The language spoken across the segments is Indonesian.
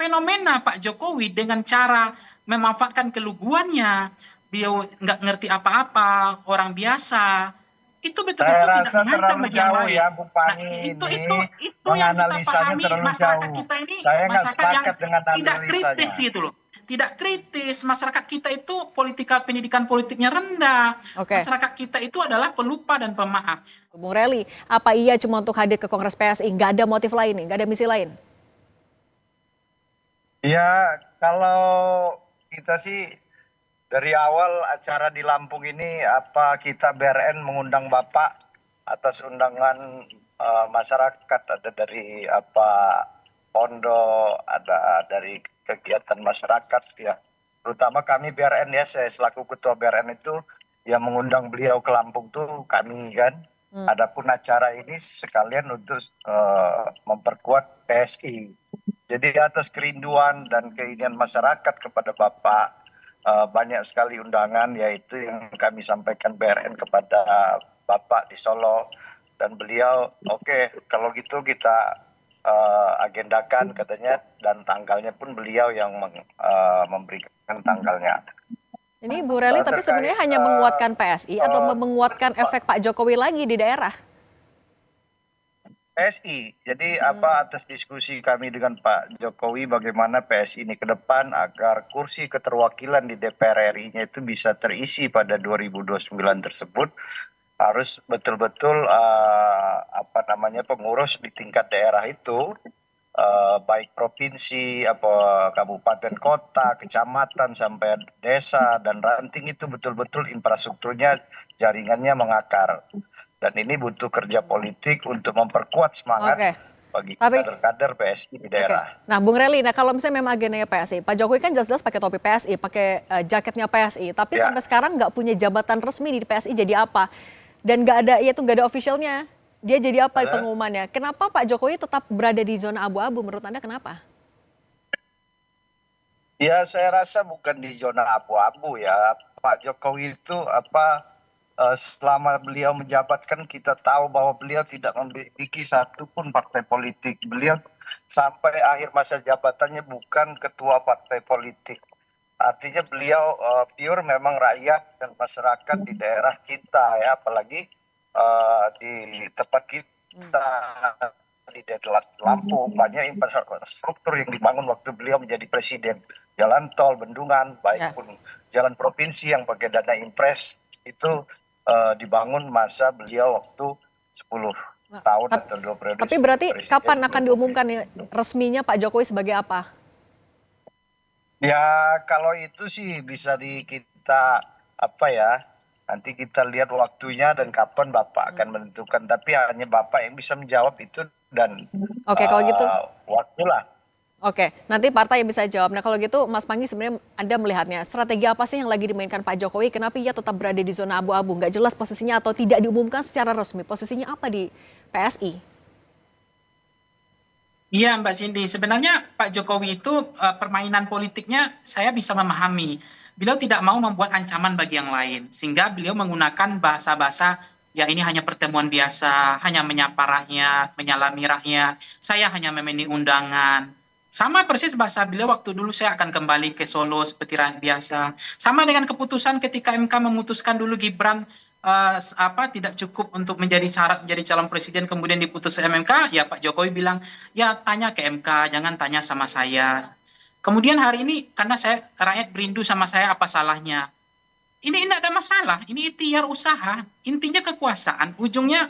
fenomena Pak Jokowi dengan cara memanfaatkan keluguannya, beliau nggak ngerti apa-apa, orang biasa, itu Saya betul-betul tidak rasa mengancam terlalu bagi yang jauh lain. ya, Bu Nah, Fani ini itu yang kita menganalisanya pahami, terlalu masyarakat jauh. kita ini Saya nggak masyarakat yang sepakat dengan tidak kritis analisanya. gitu loh. Tidak kritis, masyarakat kita itu pendidikan politiknya rendah. Oke, Masyarakat kita itu adalah pelupa dan pemaaf. Bung Reli, apa iya cuma untuk hadir ke Kongres PSI? Nggak ada motif lain nih, nggak ada misi lain? Ya, kalau kita sih dari awal acara di Lampung ini apa kita BRN mengundang Bapak atas undangan masyarakat, ada dari apa pondok, ada dari kegiatan masyarakat ya. Terutama kami BRN ya, saya selaku ketua BRN itu yang mengundang beliau ke Lampung tuh kami kan. Adapun acara ini sekalian untuk memperkuat PSI. Jadi atas kerinduan dan keinginan masyarakat kepada Bapak, banyak sekali undangan, yaitu yang kami sampaikan BRN kepada Bapak di Solo, dan beliau oke, kalau gitu kita agendakan katanya, dan tanggalnya pun beliau yang memberikan tanggalnya. Ini Bu Reli, tapi Terkait sebenarnya hanya menguatkan PSI atau menguatkan efek Pak Jokowi lagi di daerah? PSI. Jadi apa atas diskusi kami dengan Pak Jokowi bagaimana PSI ini ke depan agar kursi keterwakilan di DPR RI-nya itu bisa terisi pada 2029 tersebut, harus betul-betul apa namanya pengurus di tingkat daerah itu, baik provinsi, apa kabupaten kota, kecamatan sampai desa dan ranting itu betul-betul infrastrukturnya, jaringannya mengakar. Dan ini butuh kerja politik untuk memperkuat semangat Oke. bagi Tapi kader-kader PSI di Oke. daerah. Nah, Bung Reli, nah kalau misalnya memang agendanya PSI, Pak Jokowi kan jelas-jelas pakai topi PSI, pakai jaketnya PSI, tapi Ya. sampai sekarang nggak punya jabatan resmi di PSI, jadi apa? Dan nggak ada, yaitu nggak ada officialnya. Dia jadi apa pengumumannya? Kenapa Pak Jokowi tetap berada di zona abu-abu? Menurut Anda kenapa? Ya, saya rasa bukan di zona abu-abu ya. Pak Jokowi itu apa, selama beliau menjabat kan kita tahu bahwa beliau tidak memiliki satu pun partai politik. Beliau sampai akhir masa jabatannya bukan ketua partai politik. Artinya beliau pure memang rakyat dan masyarakat di daerah kita ya, apalagi di tempat kita di daerah Lampung banyak infrastruktur yang dibangun waktu beliau menjadi presiden. Jalan tol, bendungan, baik pun jalan provinsi yang pakai dana impres itu dibangun masa beliau waktu 10 tahun atau 2 periode. Tapi berarti presiden. kapan akan diumumkan ya, resminya Pak Jokowi sebagai apa? Ya, kalau itu sih bisa kita apa ya, nanti kita lihat waktunya dan kapan Bapak akan menentukan. Tapi hanya Bapak yang bisa menjawab itu, dan Oke, kalau gitu. waktulah. Oke, nanti partai yang bisa jawab. Nah kalau gitu Mas Panggi, sebenarnya Anda melihatnya strategi apa sih yang lagi dimainkan Pak Jokowi? Kenapa ia tetap berada di zona abu-abu? Nggak jelas posisinya atau tidak diumumkan secara resmi. Posisinya apa di PSI? Iya Mbak Cindy, sebenarnya Pak Jokowi itu permainan politiknya saya bisa memahami. Beliau tidak mau membuat ancaman bagi yang lain, sehingga beliau menggunakan bahasa-bahasa, ya ini hanya pertemuan biasa, hanya menyapa rakyat, menyalami rakyat, saya hanya memenuhi undangan. Sama persis bahasa beliau waktu dulu saya akan kembali ke Solo seperti rakyat biasa. Sama dengan keputusan ketika MK memutuskan dulu Gibran tidak cukup untuk menjadi syarat menjadi calon presiden, kemudian diputus MK, ya Pak Jokowi bilang, ya tanya ke MK, jangan tanya sama saya. Kemudian hari ini karena rakyat berindu sama saya, apa salahnya? Ini tidak ada masalah, ini ikhtiar usaha, intinya kekuasaan, ujungnya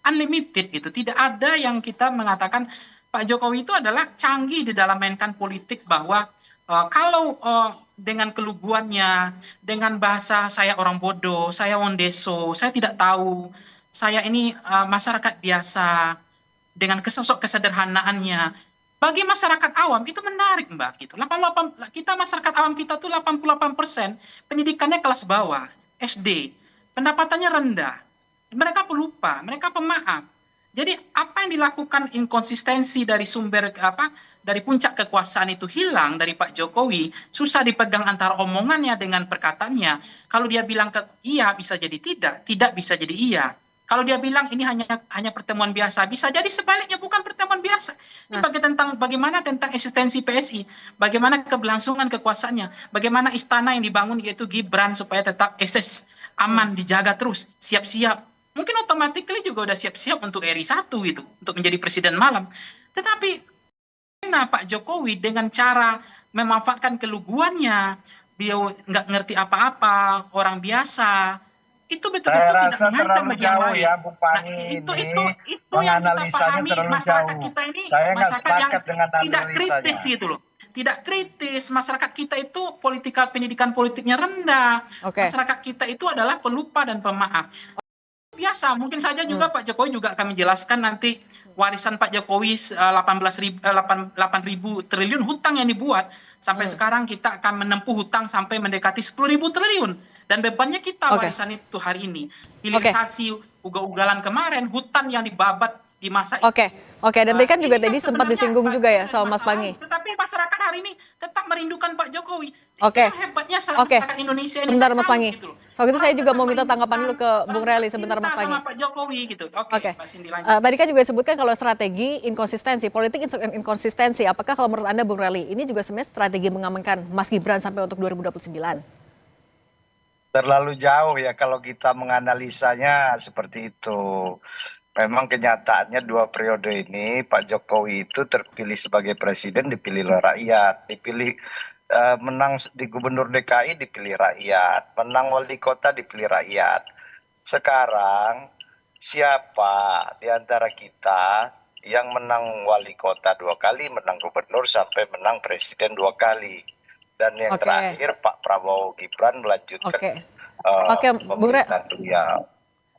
unlimited gitu. Tidak ada yang kita mengatakan Pak Jokowi itu adalah canggih di dalam mainkan politik, bahwa kalau dengan keluguannya, dengan bahasa saya orang bodoh, saya wondeso, saya tidak tahu, saya ini masyarakat biasa, dengan sosok kesederhanaannya, bagi masyarakat awam itu menarik Mbak gitu. 88, kita masyarakat awam kita tuh 88% pendidikannya kelas bawah, SD, pendapatannya rendah. Mereka pelupa, mereka pemaaf. Jadi apa yang dilakukan, inkonsistensi dari sumber dari puncak kekuasaan itu hilang dari Pak Jokowi, susah dipegang antara omongannya dengan perkataannya. Kalau dia bilang iya bisa jadi tidak, tidak bisa jadi iya. Kalau dia bilang ini hanya pertemuan biasa, bisa jadi sebaliknya bukan pertemuan biasa. Ini bagaimana tentang eksistensi PSI, bagaimana keberlangsungan kekuasaannya, bagaimana istana yang dibangun yaitu Gibran supaya tetap eksis, aman, dijaga terus, siap-siap. Mungkin otomatis juga udah siap-siap untuk RI 1 gitu, untuk menjadi presiden malam. Tetapi Pak Jokowi dengan cara memanfaatkan keluguannya, beliau nggak ngerti apa-apa, orang biasa, itu Saya betul-betul tidak rasa mengancam terlalu bagi yang jauh lain. ya, Bung Nah, Pangi itu ini itu itu yang kita menganalisanya pahami, terlalu masyarakat jauh. kita ini Saya nggak masyarakat yang sepakat dengan tidak kritis analisanya. gitu loh. Tidak kritis, masyarakat kita itu pendidikan politiknya rendah. Oke. Masyarakat kita itu adalah pelupa dan pemaaf. Biasa, mungkin saja juga Pak Jokowi juga akan menjelaskan nanti warisan Pak Jokowi 8.000 triliun hutang yang dibuat sampai sekarang kita akan menempuh hutang sampai mendekati 10.000 triliun dan bebannya kita Oke. warisan itu hari ini. Oke. Hilirisasi ugal-ugalan kemarin, hutan yang dibabat di masa itu. Oke. Oke, dan tadi kan juga Ini tadi sempat sebenarnya disinggung juga ya sama Mas masalah, Pangi. tetapi masyarakat hari ini tetap merindukan Pak Jokowi. Oke. Itu hebatnya Oke. masyarakat Indonesia ini. Sebentar saya Mas salut Pangi. gitu loh. Soal itu saya Orang juga tetap mau minta tanggapan dulu ke merindukan, Bung orang Rally tetap sebentar cinta Mas Pangi. sama Pak Jokowi gitu. Oke, Oke. Mbak Cindy lanjut. Tadi kan juga disebutkan kalau strategi inkonsistensi, politik inkonsistensi. Apakah kalau menurut Anda Bung Rally, ini juga sebenarnya strategi mengamankan Mas Gibran sampai untuk 2029? Terlalu jauh ya kalau kita menganalisanya seperti itu. Memang kenyataannya 2 periode ini Pak Jokowi itu terpilih sebagai presiden dipilih oleh rakyat, dipilih menang di gubernur DKI dipilih rakyat, menang wali kota dipilih rakyat. Sekarang siapa di antara kita yang menang wali kota 2 kali, menang gubernur sampai menang presiden 2 kali. Dan yang Oke. terakhir Pak Prabowo Gibran melanjutkan Oke. Oke, Bung Re. pemerintahan beliau.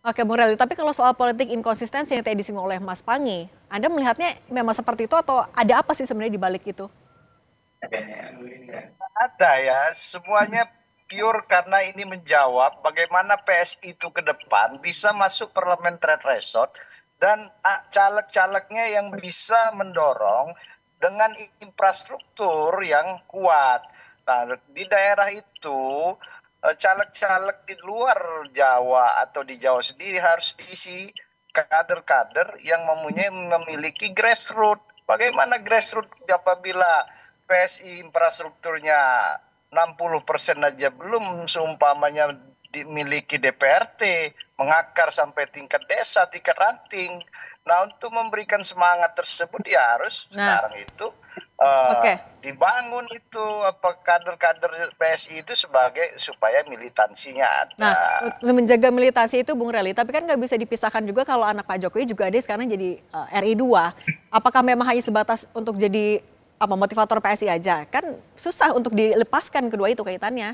Oke, Bung Rally. Tapi kalau soal politik inkonsistensi yang tadi disinggung oleh Mas Pangi, Anda melihatnya memang seperti itu atau ada apa sih sebenarnya di balik itu? Ada ya, semuanya pure karena ini menjawab bagaimana PSI itu ke depan bisa masuk parliamentary threshold dan caleg-calegnya yang bisa mendorong dengan infrastruktur yang kuat. Nah, di daerah itu caleg-caleg di luar Jawa atau di Jawa sendiri harus diisi kader-kader yang memiliki grassroots. Bagaimana grassroots apabila PSI infrastrukturnya 60% aja belum, seumpamanya dimiliki DPRT, mengakar sampai tingkat desa, tingkat ranting. Nah, untuk memberikan semangat tersebut ya harus sekarang itu dibangun itu kader-kader PSI itu supaya militansinya ada. Nah, menjaga militansi itu Bung Rally, tapi kan nggak bisa dipisahkan juga kalau anak Pak Jokowi juga ada sekarang jadi RI 2. Apakah memang hanya sebatas untuk jadi motivator PSI aja? Kan susah untuk dilepaskan kedua itu kaitannya.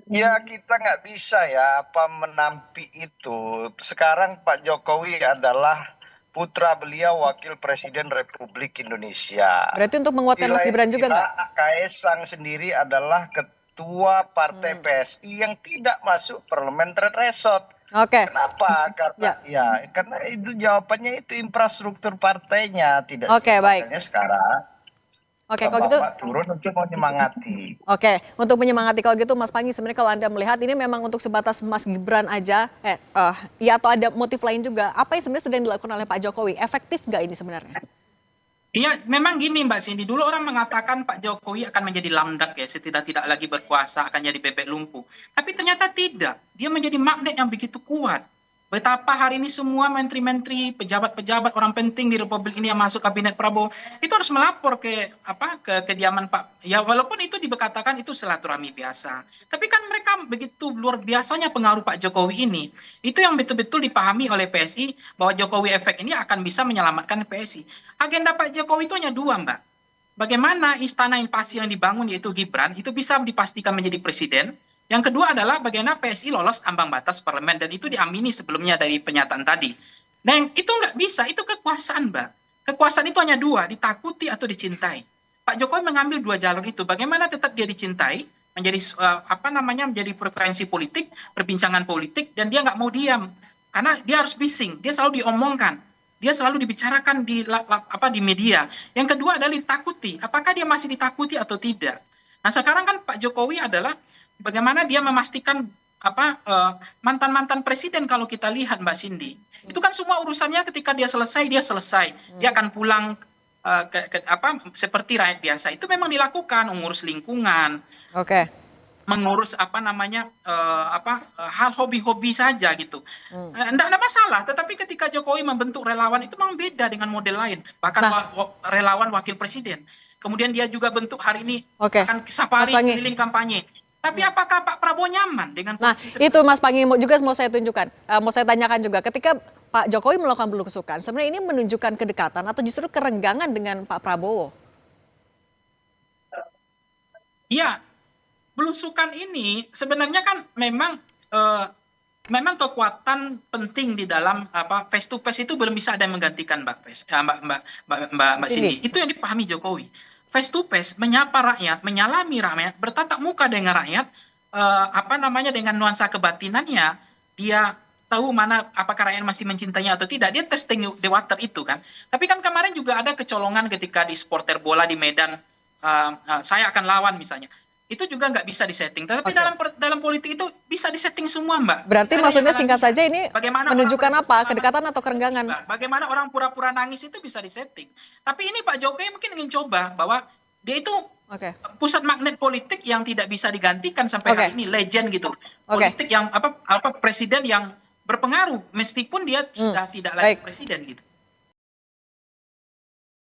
Ya kita nggak bisa ya menampi itu. Sekarang Pak Jokowi adalah putra beliau wakil presiden Republik Indonesia. Berarti untuk menguatkan Mas Gibran juga nggak? Kaisang sendiri adalah ketua partai PSI yang tidak masuk parliamentary threshold. Oke. Kenapa? Karena itu jawabannya itu infrastruktur partainya tidak. Oke, baik. Sekarang Oke, kalau gitu turun untuk menyemangati. Oke, untuk menyemangati kalau gitu Mas Pangi, sebenarnya kalau Anda melihat ini memang untuk sebatas Mas Gibran aja, ya atau ada motif lain juga, apa yang sebenarnya sedang dilakukan oleh Pak Jokowi? Efektif nggak ini sebenarnya? Iya, memang gini Mbak Cindy, dulu orang mengatakan Pak Jokowi akan menjadi lamdak ya, setidak-tidak lagi berkuasa akan jadi bebek lumpuh. Tapi ternyata tidak, dia menjadi magnet yang begitu kuat. Betapa hari ini semua menteri-menteri, pejabat-pejabat, orang penting di Republik ini yang masuk kabinet Prabowo itu harus melapor ke kediaman Pak. Ya walaupun itu dikatakan itu silaturahmi biasa. Tapi kan mereka begitu luar biasanya pengaruh Pak Jokowi ini. Itu yang betul-betul dipahami oleh PSI bahwa Jokowi efek ini akan bisa menyelamatkan PSI. Agenda Pak Jokowi itu hanya 2, Mbak. Bagaimana istana invasi yang dibangun yaitu Gibran itu bisa dipastikan menjadi presiden. Yang kedua adalah bagaimana PSI lolos ambang batas parlemen dan itu diamini sebelumnya dari pernyataan tadi. Dan itu nggak bisa, itu kekuasaan, Mbak. Kekuasaan itu hanya 2, ditakuti atau dicintai. Pak Jokowi mengambil 2 jalur itu. Bagaimana tetap dia dicintai, menjadi menjadi frekuensi politik, perbincangan politik, dan dia nggak mau diam, karena dia harus bising, dia selalu diomongkan, dia selalu dibicarakan di media. Yang kedua adalah ditakuti, apakah dia masih ditakuti atau tidak. Nah sekarang kan Pak Jokowi adalah bagaimana dia memastikan mantan-mantan presiden kalau kita lihat Mbak Cindy, itu kan semua urusannya ketika dia selesai, dia akan pulang seperti rakyat biasa. Itu memang dilakukan, mengurus lingkungan, Oke. mengurus hal hobi-hobi saja gitu. Enggak ada masalah, tetapi ketika Jokowi membentuk relawan itu memang beda dengan model lain. Bahkan relawan wakil presiden. Kemudian dia juga bentuk hari ini Oke. akan safari Mas Pangi. keliling kampanye. Tapi apakah Pak Prabowo nyaman dengan Nah, posisi itu Mas Pangi juga mau saya tunjukkan, mau saya tanyakan juga. Ketika Pak Jokowi melakukan belusukan, sebenarnya ini menunjukkan kedekatan atau justru kerenggangan dengan Pak Prabowo? Iya, belusukan ini sebenarnya kan memang kekuatan penting di dalam face to face itu belum bisa ada yang menggantikan Mbak Cindy. Itu yang dipahami Jokowi. Face to face menyapa rakyat, menyalami rakyat, bertatap muka dengan rakyat, dengan nuansa kebatinannya, dia tahu mana apakah rakyat masih mencintainya atau tidak. Dia testing the water itu kan. Tapi kan kemarin juga ada kecolongan ketika di supporter bola di Medan, saya akan lawan misalnya. Itu juga nggak bisa disetting. Tapi dalam politik itu bisa disetting semua, Mbak. Berarti maksudnya singkat saja ini menunjukkan apa? Kedekatan atau kerenggangan? Bagaimana orang pura-pura nangis itu bisa disetting. Tapi ini Pak Jokowi mungkin ingin coba bahwa dia itu pusat magnet politik yang tidak bisa digantikan sampai hari ini, legend gitu. Politik yang presiden yang berpengaruh meskipun dia sudah tidak lagi presiden gitu.